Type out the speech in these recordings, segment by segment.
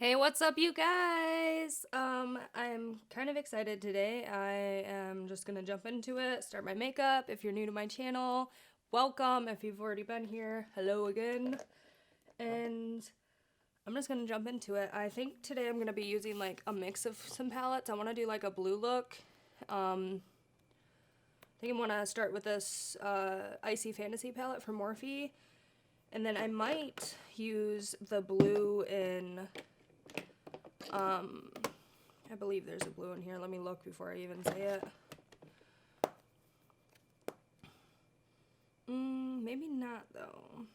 Hey, what's up, you guys? I'm kind of excited today. I am just gonna jump into it, start my makeup. If you're new to my channel, welcome. If you've already been here, hello again. And I'm just gonna jump into it. I think today I'm gonna be using like a mix of some palettes. I wanna do like a blue look. I think I wanna start with this Icy Fantasy palette from Morphe. And then I might use the blue in I believe there's a blue in here. Let me look before I even say it. Maybe not though.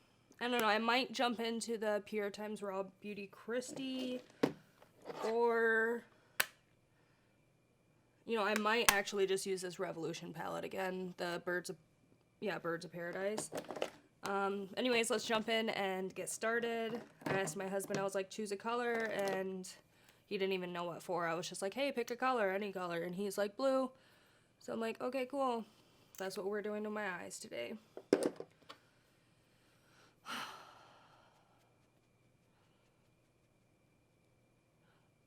I don't know. I might jump into the Pure Times Raw Beauty Christie, or I might actually just use this Revolution palette again. The Birds of Paradise. Anyways, let's jump in and get started. I asked my husband, I was like, choose a color, and he didn't even know what for. I was just like, hey, pick a color, any color. And he's like, blue. So I'm like, okay, cool. That's what we're doing to my eyes today.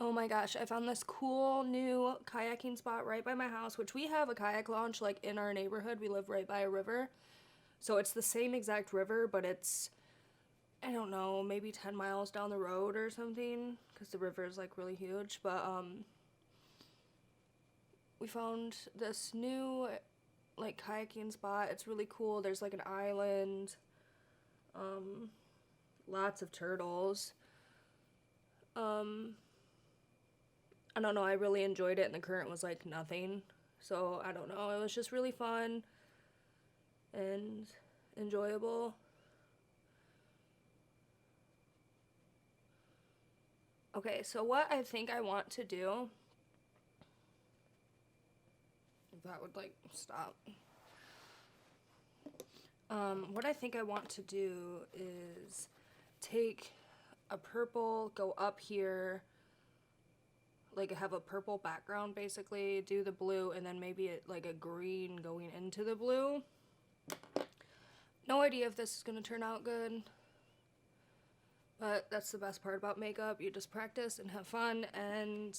Oh my gosh, I found this cool new kayaking spot right by my house, which we have a kayak launch like in our neighborhood. We live right by a river. So it's the same exact river, but it's, I don't know, maybe 10 miles down the road or something, because the river is like really huge. But we found this new like kayaking spot. It's really cool. There's like an island, lots of turtles. I don't know, I really enjoyed it, and the current was like nothing. So I don't know, it was just really fun and enjoyable. Okay, so what I think I want to do, if that would like stop. What I think I want to do is take a purple, go up here, like have a purple background basically, do the blue, and then maybe like a green going into the blue. No idea if this is gonna turn out good, but that's the best part about makeup. You just practice and have fun, and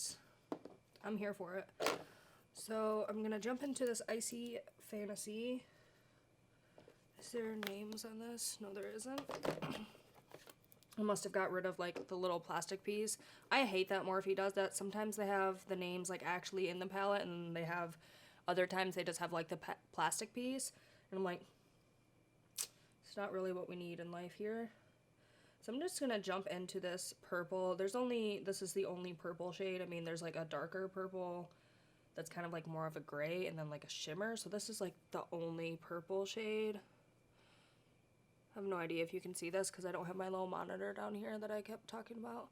I'm here for it. So I'm gonna jump into this Icy Fantasy. Is there names on this? No, there isn't. I must have got rid of like the little plastic piece. I hate that Morphe does that. Sometimes they have the names like actually in the palette, and they have other times they just have like the plastic piece, and I'm like, it's not really what we need in life here. So I'm just gonna jump into this purple. This is the only purple shade. I mean, there's like a darker purple that's kind of like more of a gray, and then like a shimmer. So this is like the only purple shade. I have no idea if you can see this because I don't have my little monitor down here that I kept talking about.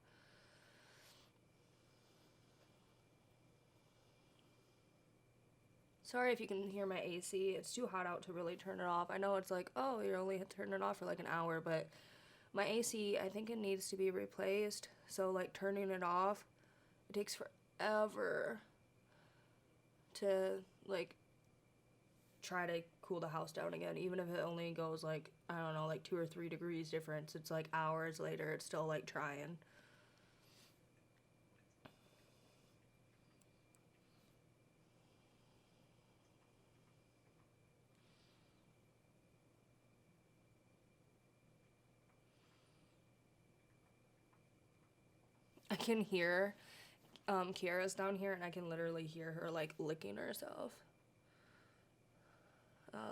Sorry if you can hear my AC. It's too hot out to really turn it off. I know it's like, oh, you're only turning it off for like an hour, but my AC, I think it needs to be replaced. So like turning it off, it takes forever to like try to cool the house down again. Even if it only goes like, I don't know, like 2 or 3 degrees difference, it's like hours later, it's still like trying. I can hear Kiara's down here, and I can literally hear her like licking herself.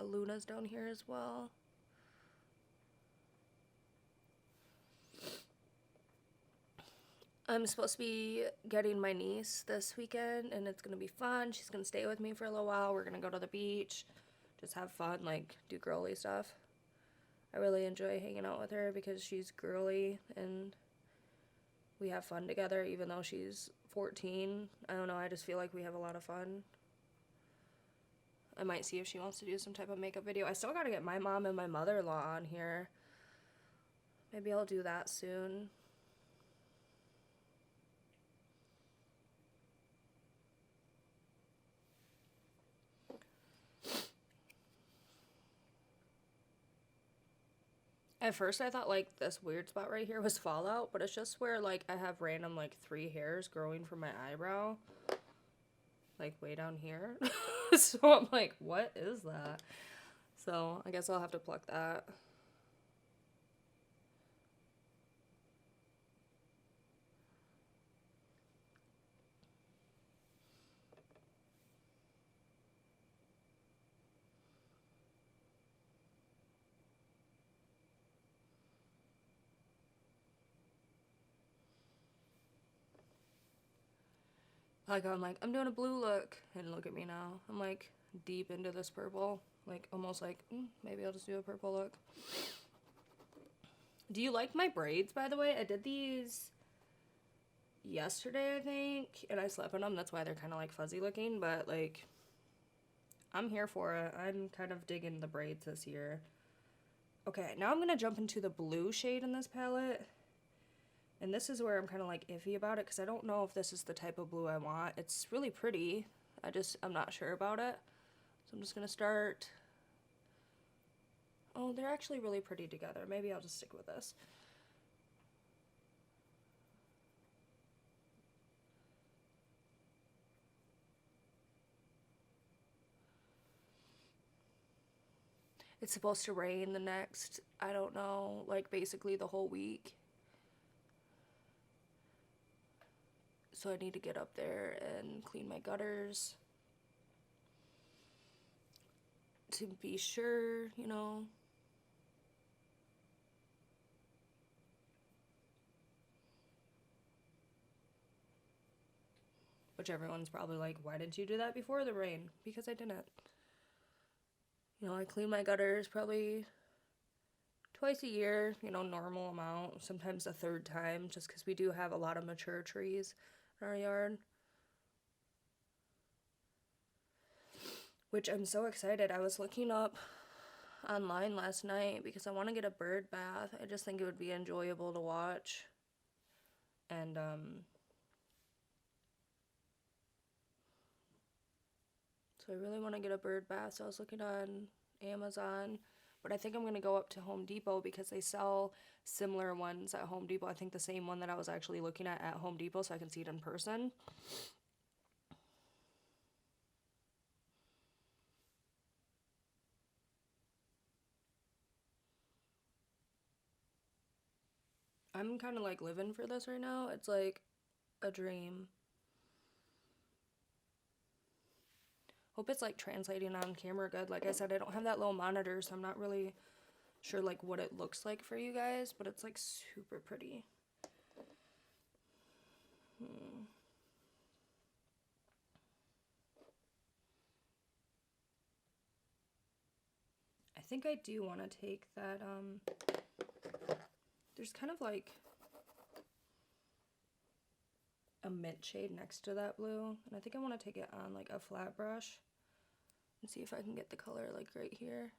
Luna's down here as well. I'm supposed to be getting my niece this weekend, and it's gonna be fun. She's gonna stay with me for a little while. We're gonna go to the beach, just have fun, like do girly stuff. I really enjoy hanging out with her because she's girly and we have fun together, even though she's 14. I don't know, I just feel like we have a lot of fun. I might see if she wants to do some type of makeup video. I still gotta get my mom and my mother-in-law on here. Maybe I'll do that soon. At first I thought like this weird spot right here was fallout, but it's just where like I have random like 3 hairs growing from my eyebrow. Like way down here. So I'm like, what is that? So I guess I'll have to pluck that. Like I'm like, I'm doing a blue look, and look at me now. I'm like deep into this purple. Like almost like, maybe I'll just do a purple look. Do you like my braids, by the way? I did these yesterday, I think, and I slept in them. That's why they're kind of like fuzzy looking, but like, I'm here for it. I'm kind of digging the braids this year. Okay, now I'm gonna jump into the blue shade in this palette. And this is where I'm kind of like iffy about it because I don't know if this is the type of blue I want. It's really pretty. I'm not sure about it. So I'm just gonna start. Oh, they're actually really pretty together. Maybe I'll just stick with this. It's supposed to rain the next, I don't know, like basically the whole week. So I need to get up there and clean my gutters. To be sure, you know. Which everyone's probably like, why didn't you do that before the rain? Because I didn't. You know, I clean my gutters probably twice a year, you know, normal amount. Sometimes a third time, just because we do have a lot of mature trees in our yard. Which I'm so excited. I was looking up online last night because I want to get a bird bath. I just think it would be enjoyable to watch. And, so I really want to get a bird bath. So I was looking on Amazon. But I think I'm going to go up to Home Depot because they sell similar ones at Home Depot. I think the same one that I was actually looking at Home Depot so I can see it in person. I'm kind of like living for this right now. It's like a dream. Hope it's like translating on camera good. Like I said, I don't have that little monitor, so I'm not really sure like what it looks like for you guys, but it's like super pretty. I think I do want to take that, there's kind of like a mint shade next to that blue, and I think I want to take it on like a flat brush and see if I can get the color like right here.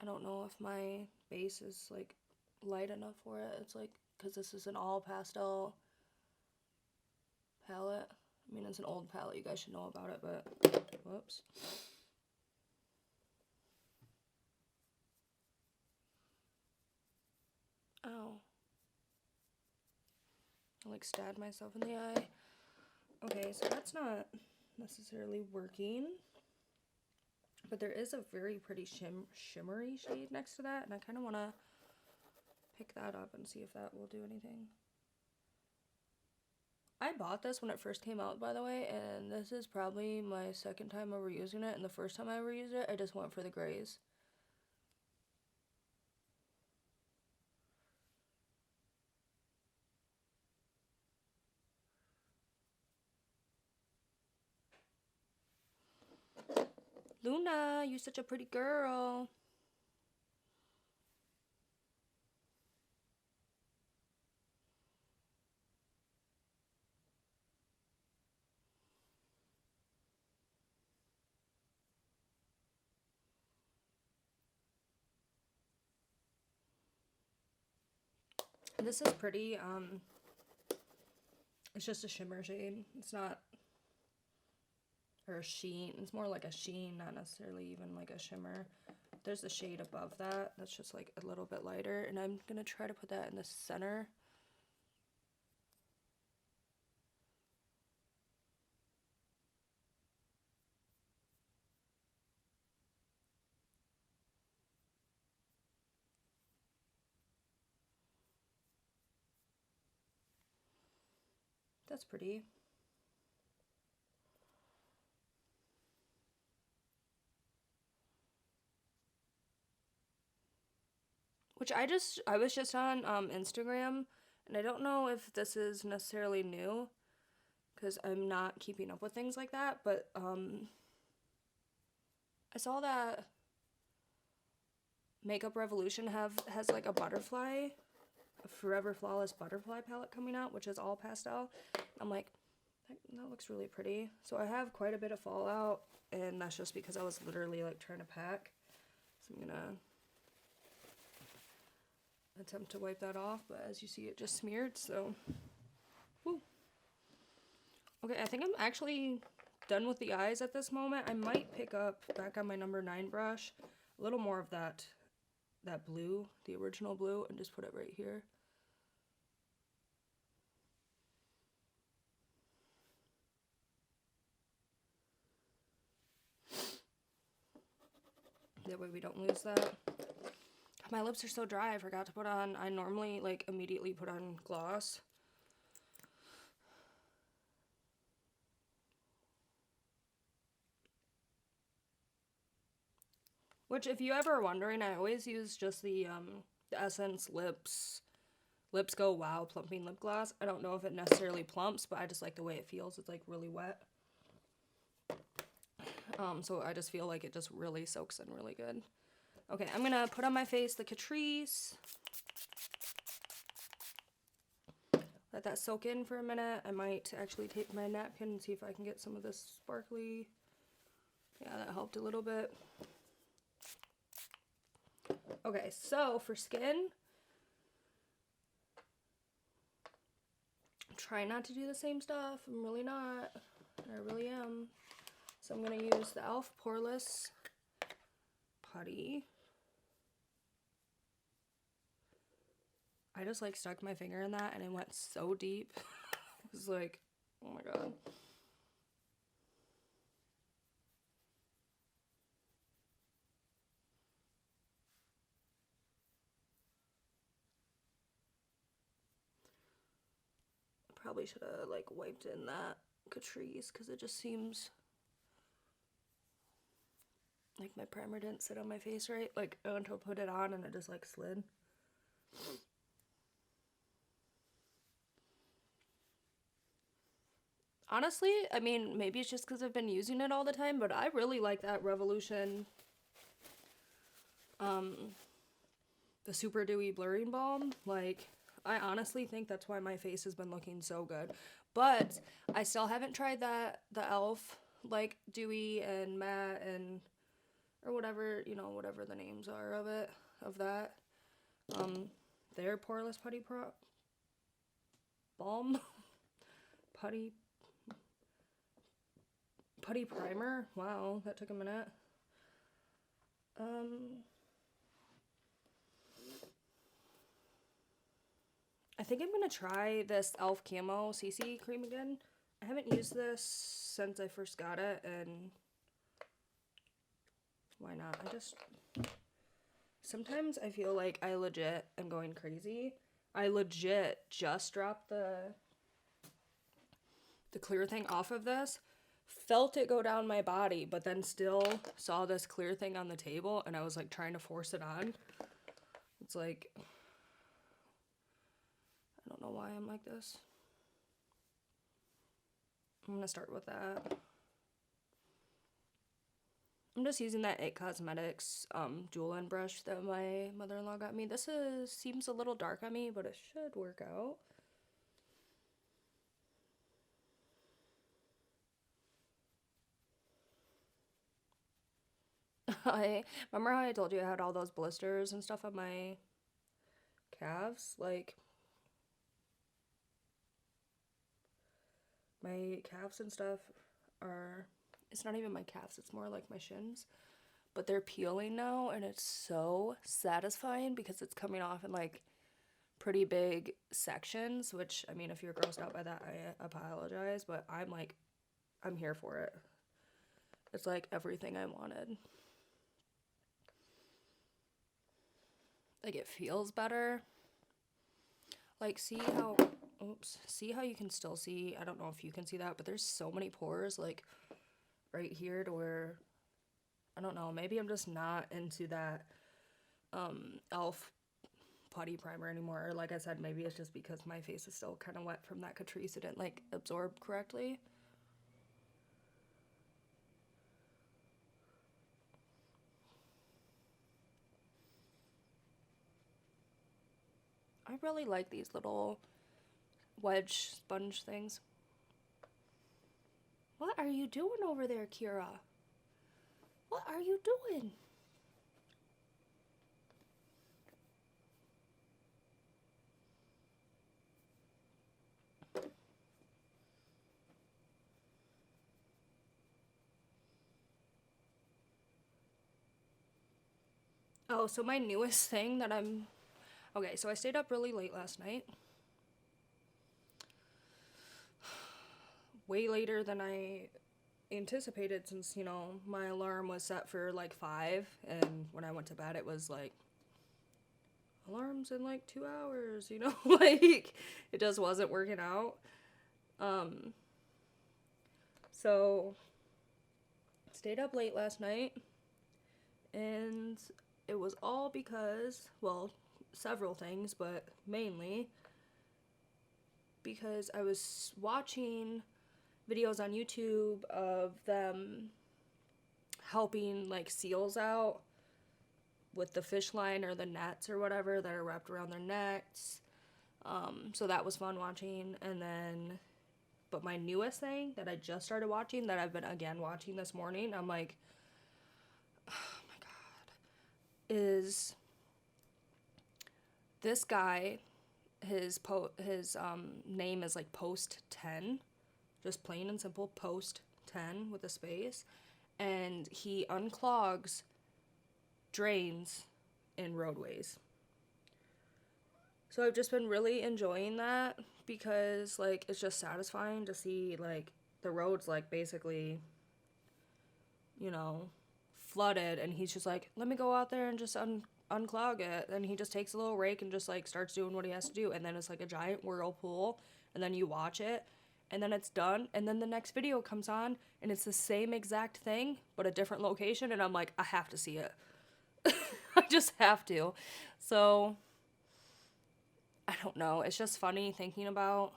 I don't know if my base is like light enough for it. It's like, because this is an all pastel palette. I mean, it's an old palette, you guys should know about it, but whoops. Ow. I like stabbed myself in the eye. Okay, so that's not necessarily working. But there is a very pretty shimmery shade next to that, and I kind of want to pick that up and see if that will do anything. I bought this when it first came out, by the way, and this is probably my second time ever using it, and the first time I ever used it, I just went for the grays. Luna, you're such a pretty girl. This is pretty, it's just a shimmer shade. It's not or a sheen. It's more like a sheen, not necessarily even like a shimmer. There's a shade above that that's just like a little bit lighter, and I'm gonna try to put that in the center. That's pretty. Which I was just on Instagram, and I don't know if this is necessarily new, because I'm not keeping up with things like that, but I saw that Makeup Revolution has like a butterfly, a Forever Flawless butterfly palette coming out, which is all pastel. I'm like, that looks really pretty. So I have quite a bit of fallout, and that's just because I was literally like trying to pack. So I'm gonna attempt to wipe that off, but as you see, it just smeared, so. Woo. Okay, I think I'm actually done with the eyes at this moment. I might pick up back on my number 9 brush a little more of that blue, the original blue, and just put it right here. That way we don't lose that. My lips are so dry, I forgot to put on, I normally like immediately put on gloss. Which, if you ever are wondering, I always use just the Essence Lips Go Wow Plumping Lip Gloss. I don't know if it necessarily plumps, but I just like the way it feels. It's like really wet. So I just feel like it just really soaks in really good. Okay, I'm gonna put on my face the Catrice. Let that soak in for a minute. I might actually take my napkin and see if I can get some of this sparkly. Yeah, that helped a little bit. Okay, so for skin, I'm trying not to do the same stuff. I'm really not. I really am. So I'm going to use the e.l.f. Poreless Putty. I just like stuck my finger in that and it went so deep. It was like, oh my god. Probably should have like wiped in that Catrice because it just seems like my primer didn't sit on my face right. Like I went to put it on and it just like slid. Honestly, I mean, maybe it's just because I've been using it all the time, but I really like that Revolution, the Super Dewy Blurring Balm. Like, I honestly think that's why my face has been looking so good. But I still haven't tried the e.l.f. like dewy and matte and, or whatever, you know, whatever the names are of that. Their Poreless Putty Balm. Putty Primer. Wow, that took a minute. I think I'm gonna try this e.l.f. Camo CC cream again. I haven't used this since I first got it, and why not? Sometimes I feel like I legit am going crazy. I legit just dropped the clear thing off of this, felt it go down my body, but then still saw this clear thing on the table, and I was like trying to force it on. It's like, I don't know why I'm like this. I'm gonna start with that. I'm just using that IT Cosmetics jewel end brush that my mother-in-law got me. This seems a little dark on me, but it should work out. I remember how I told you I had all those blisters and stuff on my calves? Like, my calves and stuff are it's not even my calves, it's more like my shins. But they're peeling now, and it's so satisfying because it's coming off in like pretty big sections, which, I mean, if you're grossed out by that, I apologize, but I'm here for it. It's like everything I wanted. Like, it feels better. Like, see how you can still see, I don't know if you can see that, but there's so many pores, like, right here to where, I don't know, maybe I'm just not into that, e.l.f. putty primer anymore. Or like I said, maybe it's just because my face is still kind of wet from that Catrice. It didn't, like, absorb correctly. I really like these little wedge sponge things. What are you doing over there, Kira? What are you doing? Oh, so my newest thing that okay, so I stayed up really late last night. Way later than I anticipated, since, you know, my alarm was set for like 5, and when I went to bed it was like, alarms in like 2 hours, you know. Like, it just wasn't working out. So stayed up late last night, and it was all because, well, several things, but mainly because I was watching videos on YouTube of them helping like seals out with the fish line or the nets or whatever that are wrapped around their necks. So that was fun watching. And then, but my newest thing that I just started watching, that I've been again watching this morning, I'm like, oh my god, is this guy, his name is like Post 10, just plain and simple, Post 10 with a space, and he unclogs drains in roadways. So I've just been really enjoying that because, like, it's just satisfying to see, like, the roads, like, basically, you know, flooded, and he's just like, let me go out there and just unclog it. And he just takes a little rake and just, like, starts doing what he has to do, and then it's like a giant whirlpool, and then you watch it, and then it's done, and then the next video comes on, and it's the same exact thing, but a different location, and I'm like, I have to see it. I just have to. So I don't know. It's just funny thinking about.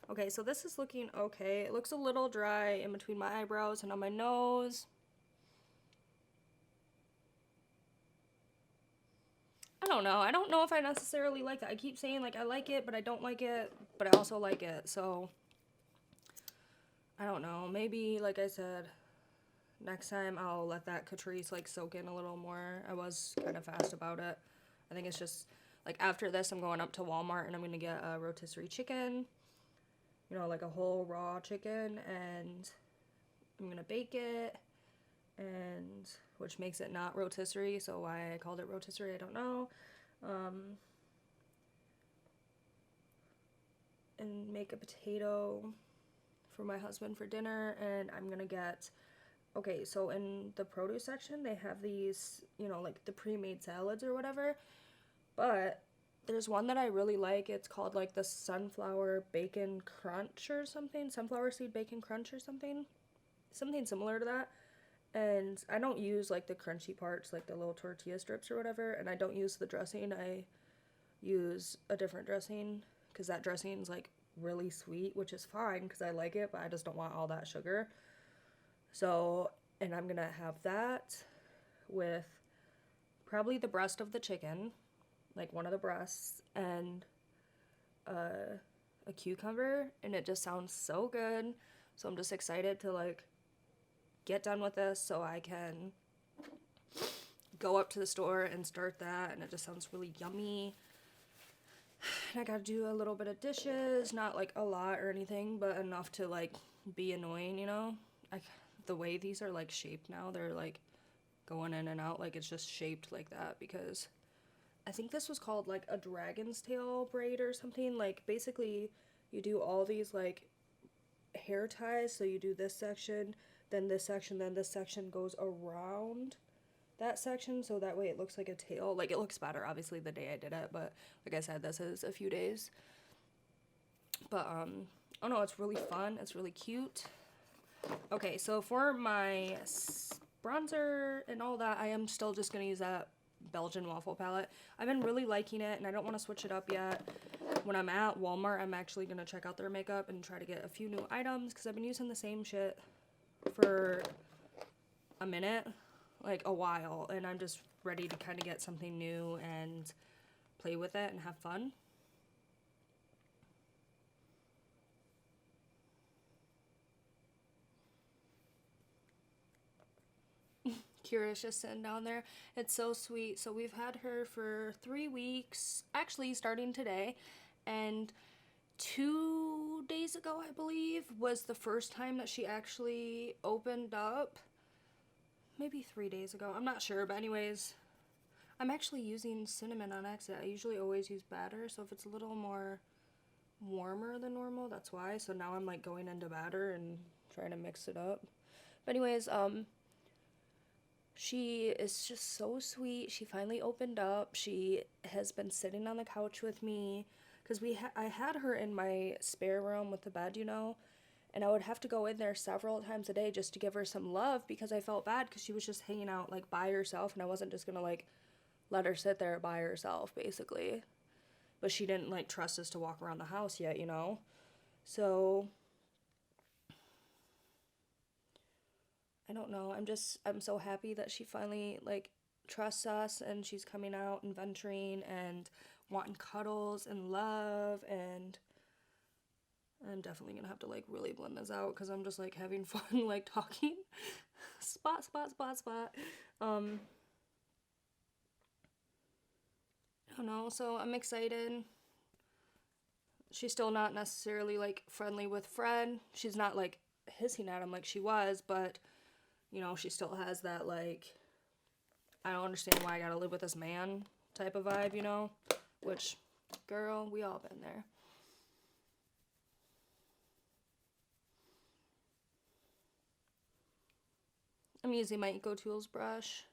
Okay, so this is looking okay. It looks a little dry in between my eyebrows and on my nose. I don't know. I don't know if I necessarily like that. I keep saying, like, I like it, but I don't like it, but I also like it. So I don't know. Maybe, like I said, next time I'll let that Catrice, like, soak in a little more. I was kind of fast about it. I think it's just, like, after this, I'm going up to Walmart, and I'm going to get a rotisserie chicken. You know, like a whole raw chicken, and I'm going to bake it, and, which makes it not rotisserie, so why I called it rotisserie, I don't know. And make a potato for my husband for dinner, and I'm going to get, okay, so in the produce section, they have these, you know, like the pre-made salads or whatever, but there's one that I really like. It's called, like, the sunflower bacon crunch or something, sunflower seed bacon crunch or something similar to that. And I don't use, like, the crunchy parts, like the little tortilla strips or whatever, and I don't use the dressing. I use a different dressing because that dressing is, like, really sweet, which is fine because I like it, but I just don't want all that sugar. So, and I'm gonna have that with probably the breast of the chicken, like one of the breasts, and a cucumber, and it just sounds so good. So I'm just excited to, like, get done with this so I can go up to the store and start that, and it just sounds really yummy. And I gotta do a little bit of dishes, not like a lot or anything, but enough to, like, be annoying, you know? the way these are like shaped now, they're like going in and out, like it's just shaped like that, because I think this was called like a dragon's tail braid or something. Like basically you do all these like hair ties, so you do this section, then this section, then this section goes around that section, so that way it looks like a tail. Like it looks better obviously the day I did it, but like I said, this is a few days. But oh no, it's really fun, it's really cute. Okay, so for my bronzer and all that, I am still just gonna use that Belgian waffle palette. I've been really liking it, and I don't want to switch it up yet. When I'm at Walmart, I'm actually gonna check out their makeup and try to get a few new items, because I've been using the same shit for a minute, like a while, and I'm just ready to kind of get something new and play with it and have fun. Kira's just sitting down there. It's so sweet. So we've had her for 3 weeks, actually starting today, and 2 days ago, I believe, was the first time that she actually opened up. Maybe 3 days ago, I'm not sure, but anyways, I'm actually using cinnamon on accident. I usually always use batter, so if it's a little more warmer than normal, that's why. So now I'm like going into batter and trying to mix it up. But anyways, she is just so sweet. She finally opened up. She has been sitting on the couch with me, because I had her in my spare room with the bed, you know, and I would have to go in there several times a day just to give her some love, because I felt bad because she was just hanging out like by herself, and I wasn't just gonna like let her sit there by herself basically. But she didn't like trust us to walk around the house yet, you know. So I don't know. I'm so happy that she finally like trusts us, and she's coming out and venturing and wanting cuddles and love, and I'm definitely gonna have to like really blend this out, because I'm just like having fun like talking. Spot, spot, spot, spot. I don't know, so I'm excited. She's still not necessarily like friendly with Fred. She's not like hissing at him like she was, but you know, she still has that like, I don't understand why I gotta live with this man type of vibe, you know? Which, girl, we all been there. I'm using my Eco Tools brush.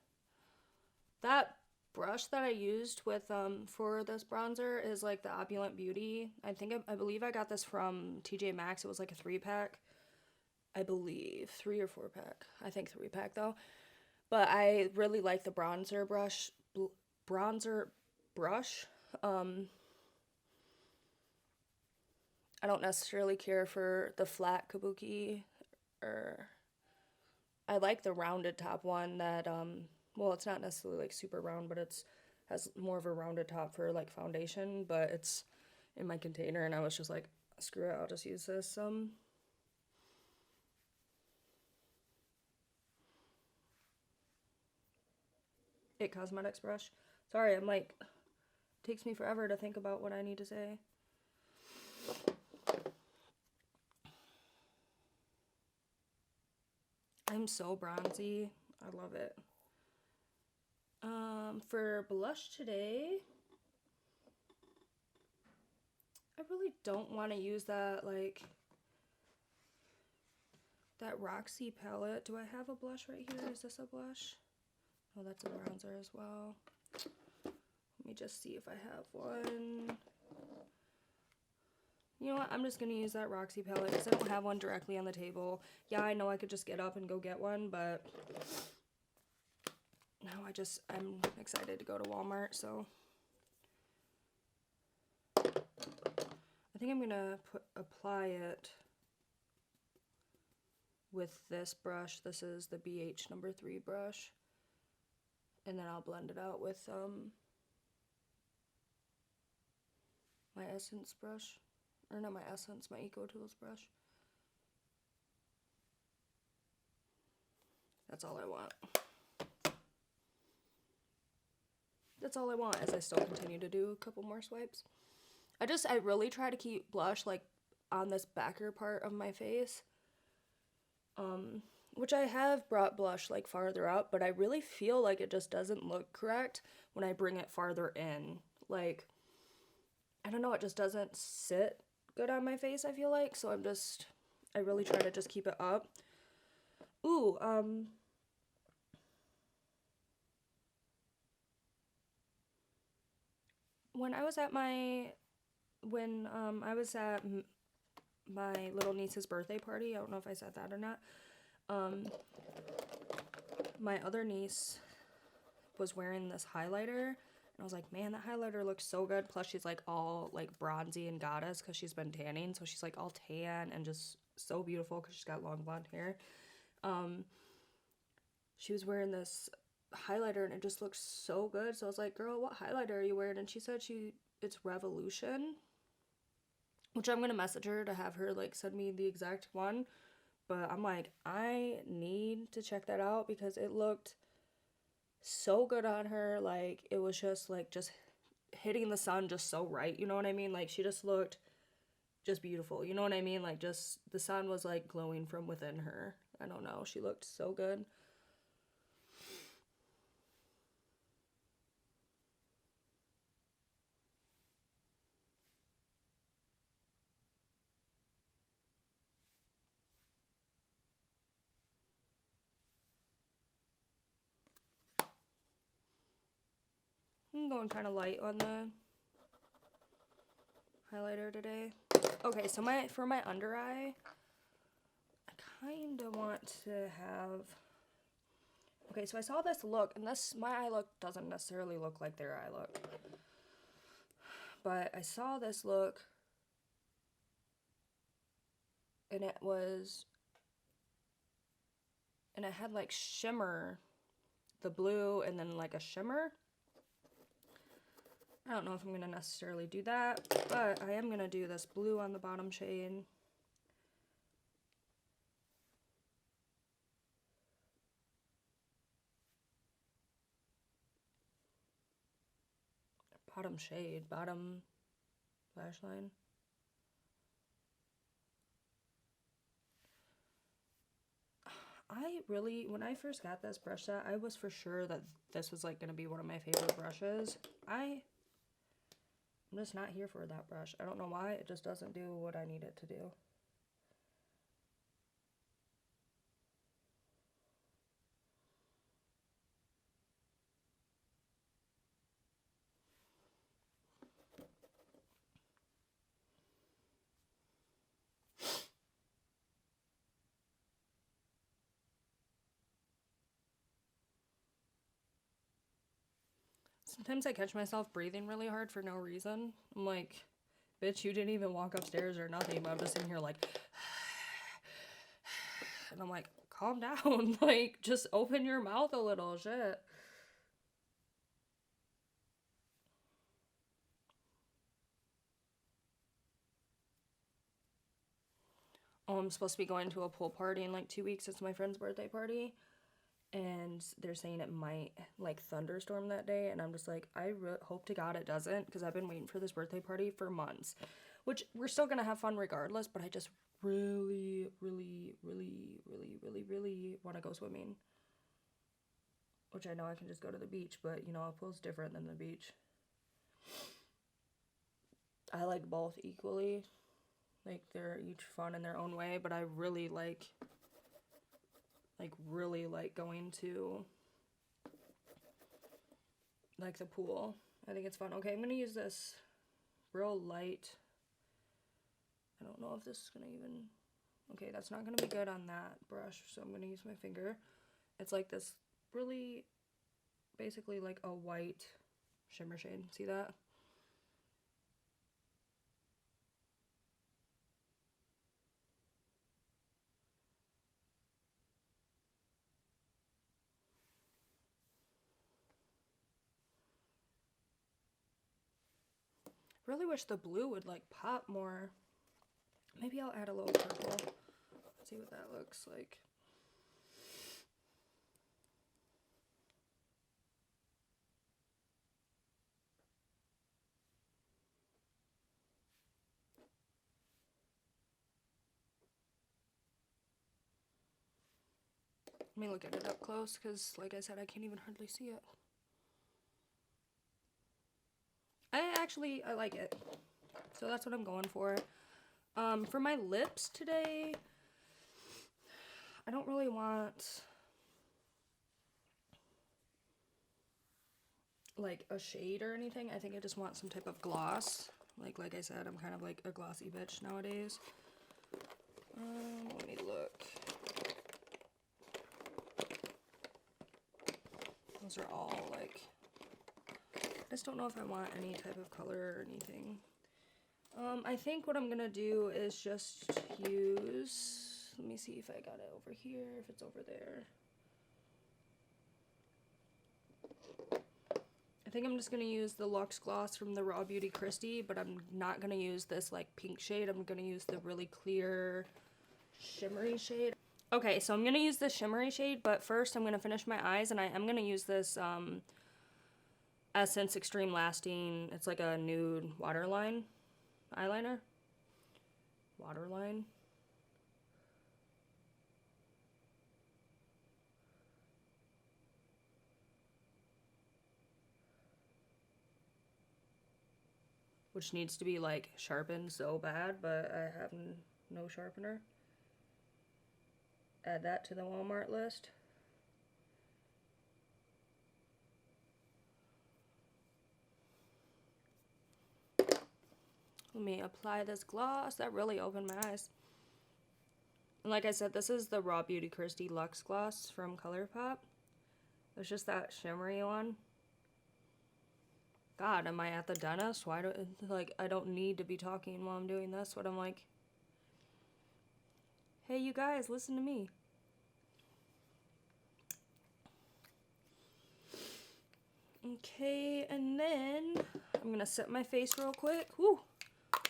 That brush that I used with for this bronzer is like the Opulent Beauty. I believe I got this from TJ Maxx. It was like a 3-pack. I believe 3 or 4-pack. I think 3-pack though. But I really like the bronzer brush. I don't necessarily care for the flat kabuki, or I like the rounded top one that well, it's not necessarily like super round, but it's has more of a rounded top for like foundation, but it's in my container, and I was just like, screw it, I'll just use this It Cosmetics brush. Sorry, I'm like, takes me forever to think about what I need to say. I'm so bronzy. I love it. For blush today, I really don't want to use that, like, that Roxy palette. Do I have a blush right here? Is this a blush? Oh, that's a bronzer as well. Let me just see if I have one. You know what? I'm just going to use that Roxy palette because I don't have one directly on the table. Yeah, I know I could just get up and go get one, but now I'm excited to go to Walmart, so I think I'm going to apply it with this brush. This is the BH number 3 brush. And then I'll blend it out with my Essence brush. Or not my Essence, my Eco Tools brush. That's all I want. That's all I want, as I still continue to do a couple more swipes. I really try to keep blush like on this backer part of my face. which I have brought blush like farther up, but I really feel like it just doesn't look correct when I bring it farther in. Like, I don't know, it just doesn't sit good on my face, I feel like. So I really try to just keep it up. Ooh, when I was at my my little niece's birthday party, I don't know if I said that or not. My other niece was wearing this highlighter, and I was like, man, that highlighter looks so good. Plus she's like all like bronzy and goddess because she's been tanning, so she's like all tan and just so beautiful because she's got long blonde hair. She was wearing this highlighter and it just looks so good. So I was like, girl, what highlighter are you wearing? And she said it's Revolution, which I'm gonna message her to have her like send me the exact one. But I'm like, I need to check that out because it looked so good on her. Like, it was just like just hitting the sun just so right, you know what I mean? Like, she just looked just beautiful, you know what I mean? Like, just the sun was like glowing from within her. I don't know, she looked so good. I'm going kind of light on the highlighter today. Okay, so for my under eye, I kind of want to have... Okay, so I saw this look, and my eye look doesn't necessarily look like their eye look. But I saw this look, and it had like shimmer, the blue, and then like a shimmer. I don't know if I'm going to necessarily do that, but I am going to do this blue on the bottom shade. Bottom lash line. When I first got this brush set, I was for sure that this was like going to be one of my favorite brushes. I'm just not here for that brush. I don't know why, it just doesn't do what I need it to do. Sometimes I catch myself breathing really hard for no reason. I'm like, bitch, you didn't even walk upstairs or nothing, but I'm just sitting here like, and I'm like, calm down, like, just open your mouth a little, shit. Oh, I'm supposed to be going to a pool party in like 2 weeks. It's my friend's birthday party. And they're saying it might like thunderstorm that day, and I'm just like, I hope to God it doesn't, because I've been waiting for this birthday party for months, which we're still gonna have fun regardless, but I just really want to go swimming, which I know I can just go to the beach, but you know, a pool's different than the beach. I like both equally, like they're each fun in their own way, but I really like going to like the pool. I think it's fun. Okay, I'm gonna use this real light. I don't know if this is gonna even... Okay, that's not gonna be good on that brush, so I'm gonna use my finger. It's like this really, basically like a white shimmer shade. See that? Really wish the blue would like pop more. Maybe I'll add a little purple. See what that looks like. Let me look at it up close, because like I said, I can't even hardly see it. I like it. So that's what I'm going for. For my lips today, I don't really want like a shade or anything. I think I just want some type of gloss. Like I said, I'm kind of like a glossy bitch nowadays. Let me look. Those are all like, I just don't know if I want any type of color or anything. I think what I'm gonna do is just use, let me see if I got it over here, if it's over there. I think I'm just gonna use the Luxe Gloss from the Raw Beauty Christie, but I'm not gonna use this like pink shade. I'm gonna use the really clear shimmery shade. Okay, so I'm gonna use the shimmery shade, but first I'm gonna finish my eyes, and I am gonna use this Essence Extreme Lasting. It's like a nude waterline eyeliner. Waterline. Which needs to be like sharpened so bad, but I have no sharpener. Add that to the Walmart list. Let me apply this gloss. That really opened my eyes. And like I said, this is the Raw Beauty Christie Luxe Gloss from ColourPop. It's just that shimmery one. God, am I at the dentist? Why do, like, I don't need to be talking while I'm doing this, but I'm like, hey, you guys, listen to me. Okay, and then I'm gonna set my face real quick. Whew.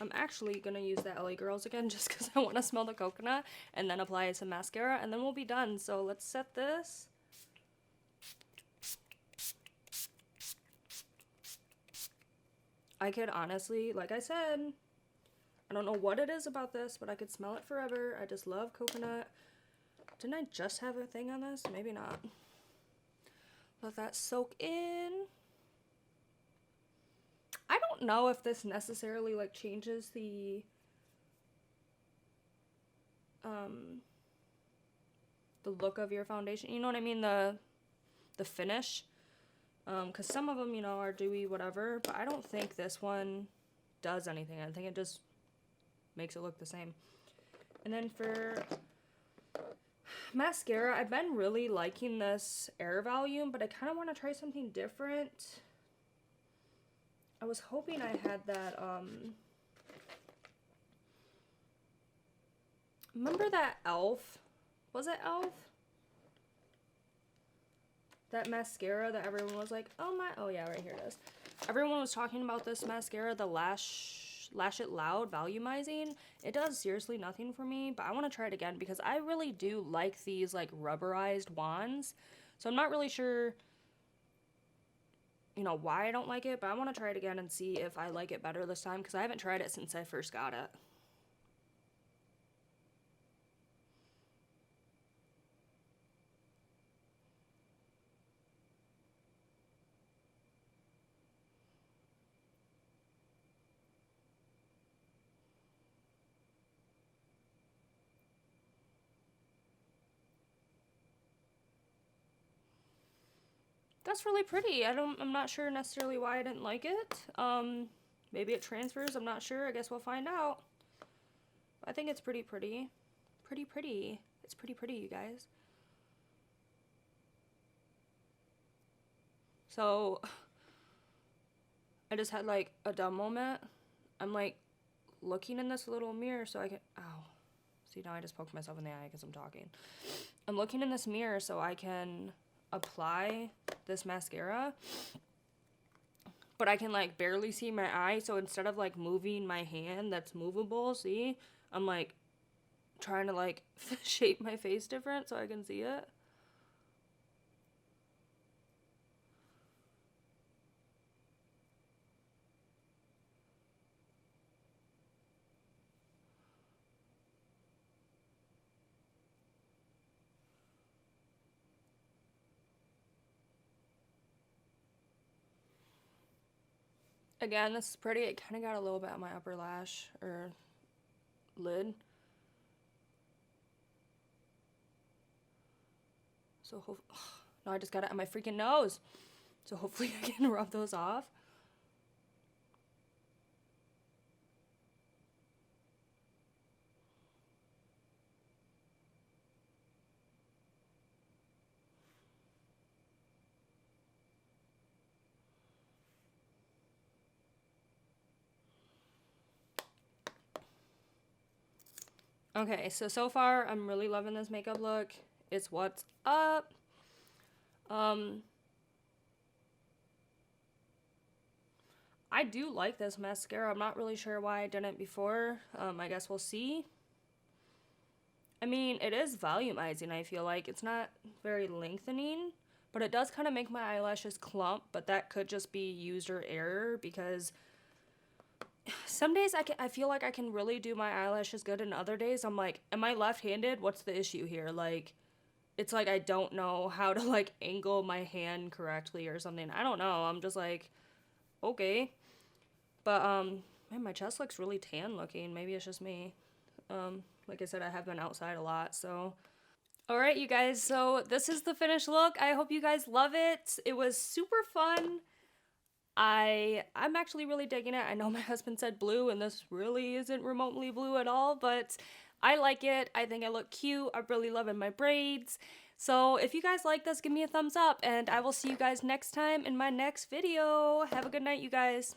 I'm actually gonna use that LA Girls again just because I want to smell the coconut, and then apply some mascara, and then we'll be done. So let's set this. I could honestly, like I said, I don't know what it is about this, but I could smell it forever. I just love coconut. Didn't I just have a thing on this? Maybe not. Let that soak in. I don't know if this necessarily like changes the look of your foundation. You know what I mean? The finish. Because some of them, you know, are dewy, whatever, but I don't think this one does anything. I think it just makes it look the same. And then for mascara, I've been really liking this Air Volume, but I kind of want to try something different. I was hoping I had that, remember that e.l.f.? Was it e.l.f.? That mascara that everyone was like, oh my, oh yeah, right here it is. Everyone was talking about this mascara, the Lash It Loud Volumizing. It does seriously nothing for me, but I want to try it again because I really do like these like rubberized wands. So I'm not really sure, you know, why I don't like it, but I want to try it again and see if I like it better this time because I haven't tried it since I first got it. That's really pretty. I'm not sure necessarily why I didn't like it. Maybe it transfers, I'm not sure. I guess we'll find out. I think it's pretty pretty. Pretty pretty. It's pretty pretty, you guys. So, I just had like a dumb moment. I'm like looking in this little mirror so I can, ow. See, now I just poked myself in the eye because I'm talking. I'm looking in this mirror so I can apply this mascara, but I can like barely see my eye, so instead of like moving my hand that's movable, see, I'm like trying to like shape my face different so I can see it. Again, this is pretty. It kind of got a little bit on my upper lash or lid. So now I just got it on my freaking nose. So hopefully I can rub those off. Okay, so far I'm really loving this makeup look. It's what's up. I do like this mascara. I'm not really sure why I didn't before. I guess we'll see. I mean, it is volumizing, I feel like. It's not very lengthening, but it does kind of make my eyelashes clump, but that could just be user error because some days I feel like I can really do my eyelashes good, and other days I'm like, am I left-handed? What's the issue here? Like, it's like I don't know how to like angle my hand correctly or something. I don't know. I'm just like, okay. But man, my chest looks really tan looking. Maybe it's just me. Like I said, I have been outside a lot, so. Alright, you guys, so this is the finished look. I hope you guys love it. It was super fun. I'm actually really digging it. I know my husband said blue, and this really isn't remotely blue at all, but I like it. I think I look cute. I'm really loving my braids. So if you guys like this, give me a thumbs up, and I will see you guys next time in my next video. Have a good night, you guys.